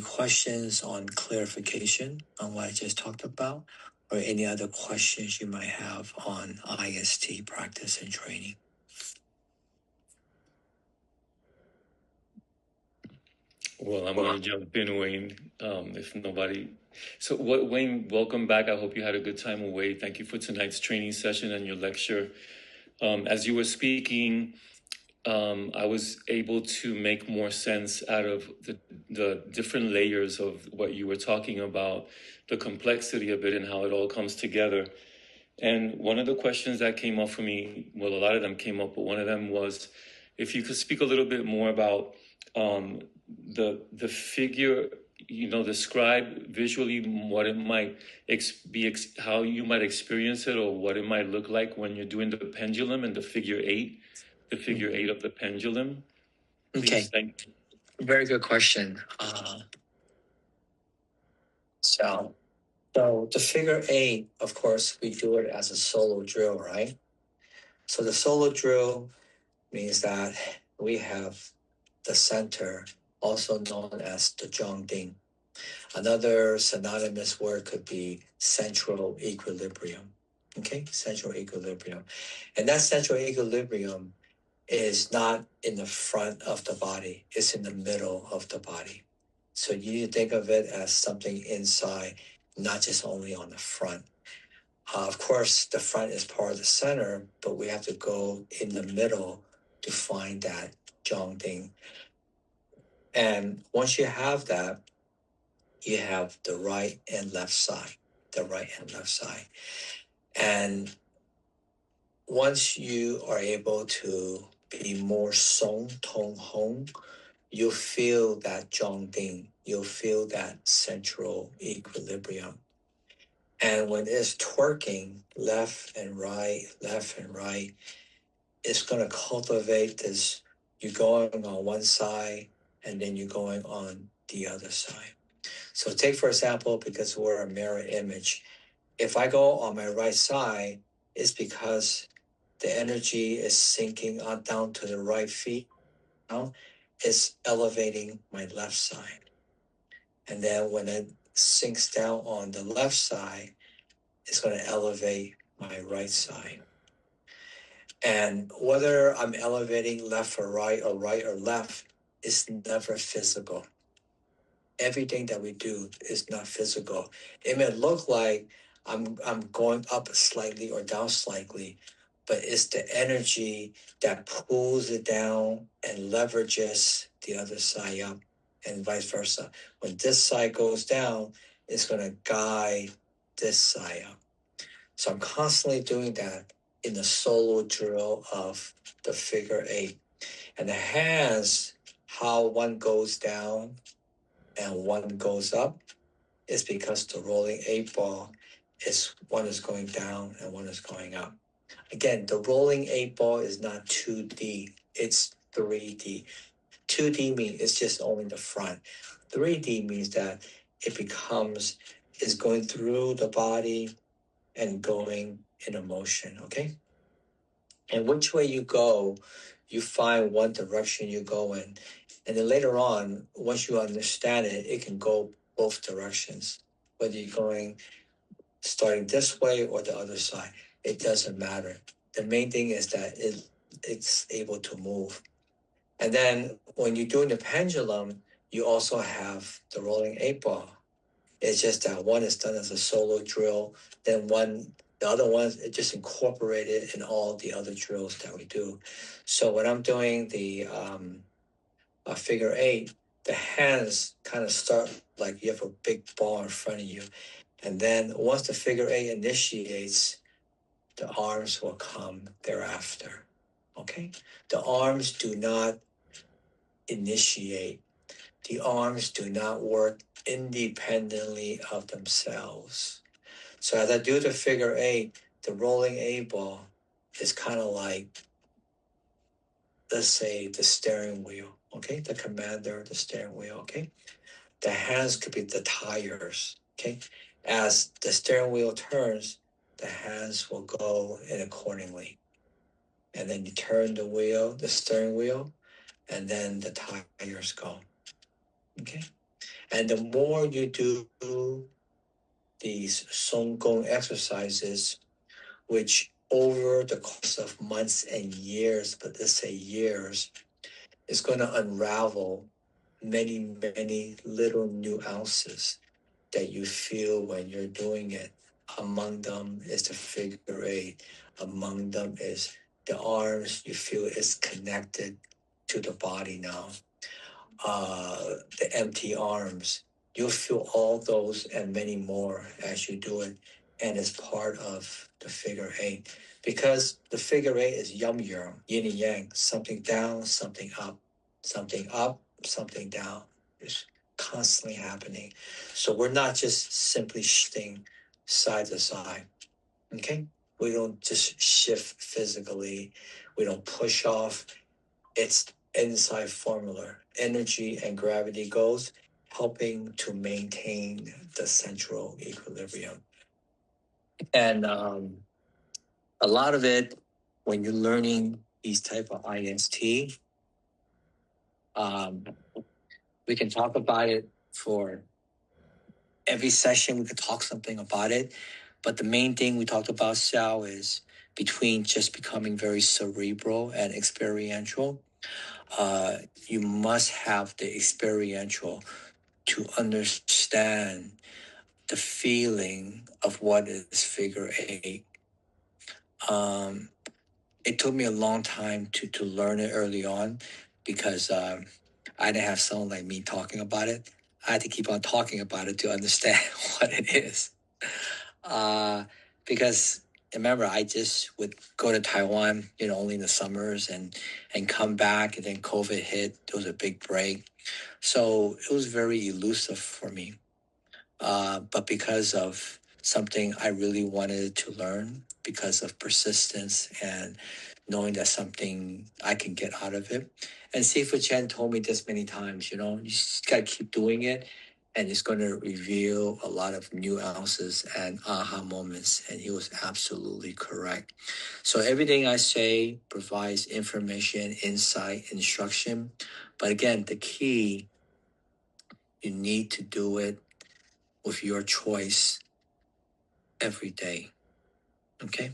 questions on clarification on what I just talked about, or any other questions you might have on IST practice and training? Well, I'm going to jump in, Wayne, if nobody. So, Wayne, welcome back. I hope you had a good time away. Thank you for tonight's training session and your lecture. As you were speaking, I was able to make more sense out of the different layers of what you were talking about, the complexity of it, and how it all comes together. And one of the questions that came up for me, well, a lot of them came up, but one of them was if you could speak a little bit more about the figure, describe visually what it might how you might experience it, or what it might look like when you're doing the pendulum and the figure eight of the pendulum. Please, Okay, thank you. very good question. So the figure eight, of course, we do it as a solo drill, right? So the solo drill means that we have the center, also known as the zhongding. Another synonymous word could be central equilibrium. Okay, central equilibrium. And that central equilibrium is not in the front of the body, it's in the middle of the body. So you need to think of it as something inside, not just only on the front. Of course, the front is part of the center, but we have to go in the middle to find that zhongding. And once you have that, you have the right and left side, the right and left side. And once you are able to be more song tong hong, you'll feel that zhongding, you'll feel that central equilibrium. And when it's twerking left and right, it's going to cultivate this. You're going on one side and then you're going on the other side. So take, for example, because we're a mirror image, if I go on my right side, it's because the energy is sinking on down to the right feet. Now it's elevating my left side. And then when it sinks down on the left side, it's going to elevate my right side. And whether I'm elevating left or right or left is never physical. Everything that we do is not physical. It may look like I'm going up slightly or down slightly, but it's the energy that pulls it down and leverages the other side up, and vice versa. When this side goes down, it's going to guide this side up. So I'm constantly doing that in the solo drill of the figure eight. And the hands, how one goes down and one goes up, is because the rolling eight ball is one is going down and one is going up. Again, the rolling eight ball is not 2D, it's 3D. 2D means it's just only the front. 3D means that is going through the body and going in a motion, okay? And which way you go, you find one direction you go in. And then later on, once you understand it, it can go both directions. Whether you're starting this way or the other side, it doesn't matter. The main thing is that it's able to move. And then when you're doing the pendulum, you also have the rolling eight ball. It's just that one is done as a solo drill, then the other ones, it just incorporated in all the other drills that we do. So when I'm doing the figure eight, the hands kind of start like you have a big ball in front of you. And then once the figure eight initiates, the arms will come thereafter. Okay? The arms do not initiate. The arms do not work independently of themselves. So as I do the figure eight, the rolling eight ball is kind of like, let's say, the steering wheel, okay? The commander, the steering wheel, okay? The hands could be the tires, okay? As the steering wheel turns, the hands will go in accordingly. And then you turn the wheel, the steering wheel, and then the tires go, okay? And the more you do these Song Gong exercises, which over the course of months and years, but let's say years, is going to unravel many, many little nuances that you feel when you're doing it. Among them is the figure eight. Among them is the arms you feel is connected to the body now. The empty arms. You'll feel all those and many more as you do it, and it's part of the figure eight. Because the figure eight is yum yang, yin and yang, something down, something up, something down. It's constantly happening. So we're not just simply shifting side to side. Okay? We don't just shift physically. We don't push off. It's inside formula. Energy and gravity goes, helping to maintain the central equilibrium. And a lot of it, when you're learning these type of IST, um, we can talk about it for every session. We could talk something about it. But the main thing we talked about, Xiao, is between just becoming very cerebral and experiential. You must have the experiential to understand the feeling of what is figure eight. It took me a long time to learn it early on because I didn't have someone like me talking about it. I had to keep on talking about it to understand what it is. Because remember, I just would go to Taiwan, only in the summers and come back, and then COVID hit. There was a big break. So it was very elusive for me. But because of something I really wanted to learn, because of persistence and knowing that something I can get out of it. And Sifu Chen told me this many times, you just got to keep doing it, and it's going to reveal a lot of nuances and aha moments. And he was absolutely correct. So everything I say provides information, insight, instruction. But again, the key, you need to do it with your choice every day. Okay?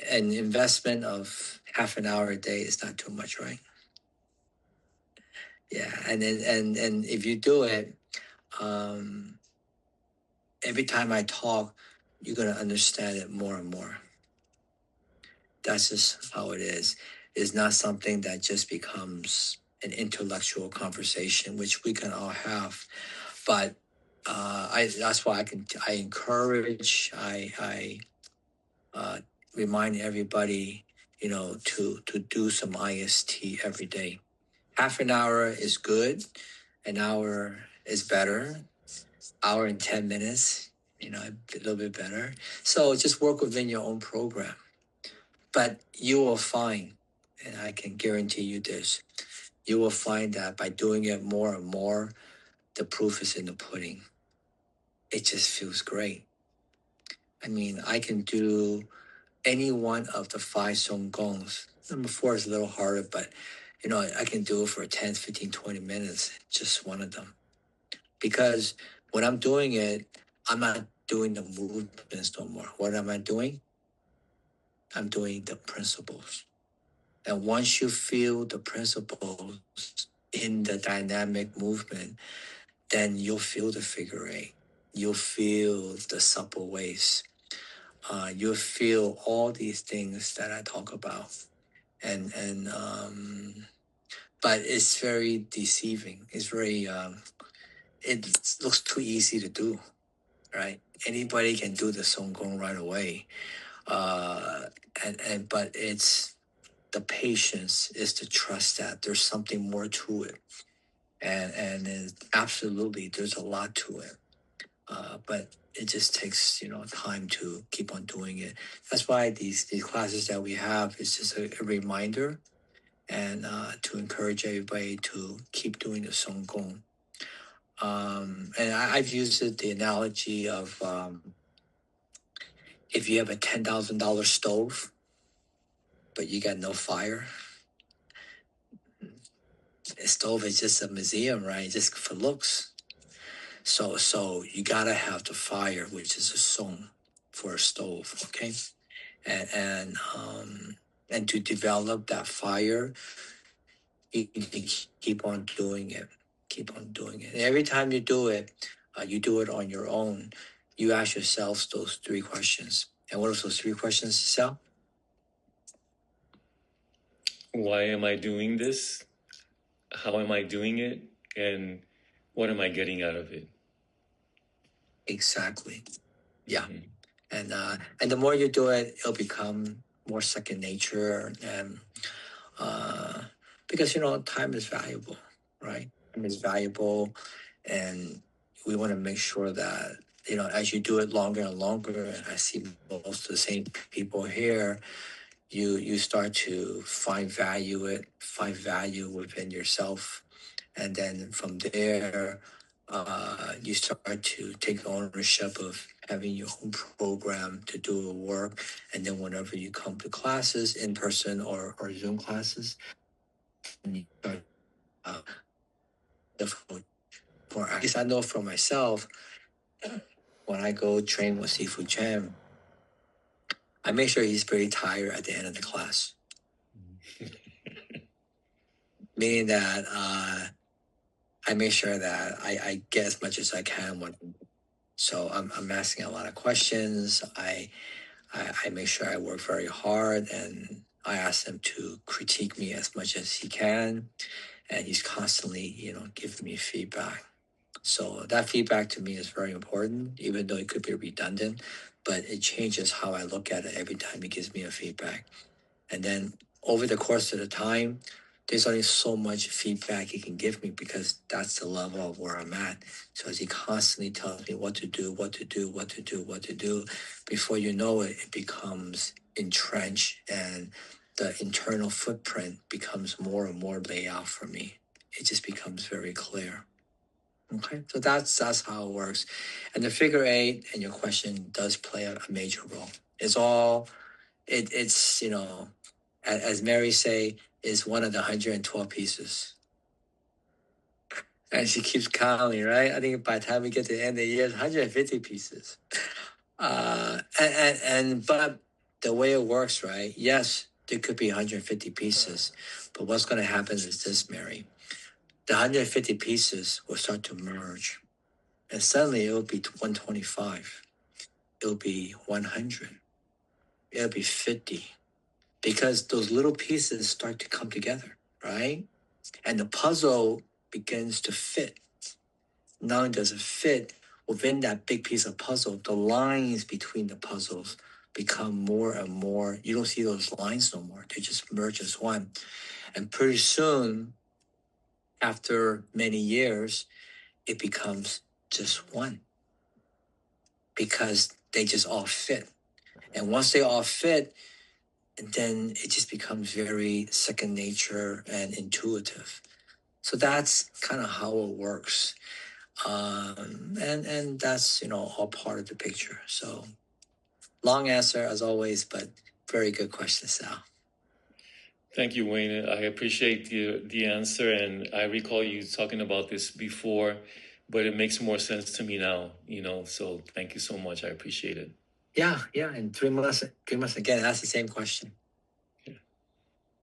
An investment of half an hour a day is not too much, right? Yeah, and then and if you do it, um, every time I talk, you're gonna understand it more and more. That's just how it is. It's not something that just becomes an intellectual conversation, which we can all have. But that's why I encourage, I remind everybody, to do some IST every day. Half an hour is good. An hour is better. Hour and 10 minutes, a little bit better. So just work within your own program. But you will find, and I can guarantee you this, you will find that by doing it more and more, the proof is in the pudding. It just feels great. I mean, I can do any one of the 5 Song Gongs. Number 4 is a little harder, but I can do it for 10, 15, 20 minutes, just one of them. Because when I'm doing it, I'm not doing the movements no more. What am I doing? I'm doing the principles. And once you feel the principles in the dynamic movement, then you'll feel the figure eight. You'll feel the supple waist. You'll feel all these things that I talk about. But it's very deceiving. It's very, it looks too easy to do, right? Anybody can do the Song Gong right away. But it's the patience, is to trust that there's something more to it. And absolutely, there's a lot to it. But it just takes, time to keep on doing it. That's why these classes that we have is just a reminder, and to encourage everybody to keep doing the Song Gong. And I've used the analogy of if you have a $10,000 stove, but you got no fire. A stove is just a museum, right? Just for looks. So you gotta have the fire, which is a song for a stove, okay? And to develop that fire, you need to keep on doing it. Keep on doing it. And every time you do it on your own. You ask yourself those three questions. And what are those three questions, Sal? Why am I doing this? How am I doing it? And what am I getting out of it? Exactly. Yeah. Mhm. And the more you do it, it'll become more second nature. And because time is valuable, right? Time is valuable, and we want to make sure that as you do it longer and longer. And I see most of the same people here. You start to find value within yourself, and then from there, you start to take ownership of having your own program to do the work. And then whenever you come to classes, in person or Zoom classes, and you start, uh, for at least I know for myself, when I go train with Sifu Chan, I make sure he's pretty tired at the end of the class, meaning that I make sure that I get as much as I can when. So I'm asking a lot of questions. I make sure I work very hard, and I ask him to critique me as much as he can. And he's constantly, giving me feedback. So that feedback to me is very important, even though it could be redundant, but it changes how I look at it every time he gives me a feedback. And then over the course of the time, there's only so much feedback he can give me because that's the level of where I'm at. So as he constantly tells me what to do, what to do, what to do, what to do, before you know it, it becomes entrenched, and the internal footprint becomes more and more laid out for me. It just becomes very clear. Okay, so that's how it works. And the figure eight and your question does play a major role. It's as Mary say, is one of the 112 pieces. And she keeps counting, right? I think by the time we get to the end of the year, it's 150 pieces. But the way it works, right? Yes, there could be 150 pieces, but what's going to happen is this, Mary. The 150 pieces will start to merge, and suddenly it will be 125. It'll be 100. It'll be 50, because those little pieces start to come together, right? And the puzzle begins to fit. Not only does it fit within that big piece of puzzle, the lines between the puzzles become more and more. You don't see those lines no more. They just merge as one. And pretty soon, after many years, it becomes just one, because they just all fit. And once they all fit, then it just becomes very second nature and intuitive. So that's kind of how it works. And that's all part of the picture. So long answer as always, but very good question, Sal. Thank you, Wayne. I appreciate the answer, and I recall you talking about this before, but it makes more sense to me now. So thank you so much. I appreciate it. Yeah, and 3 months again, that's the same question.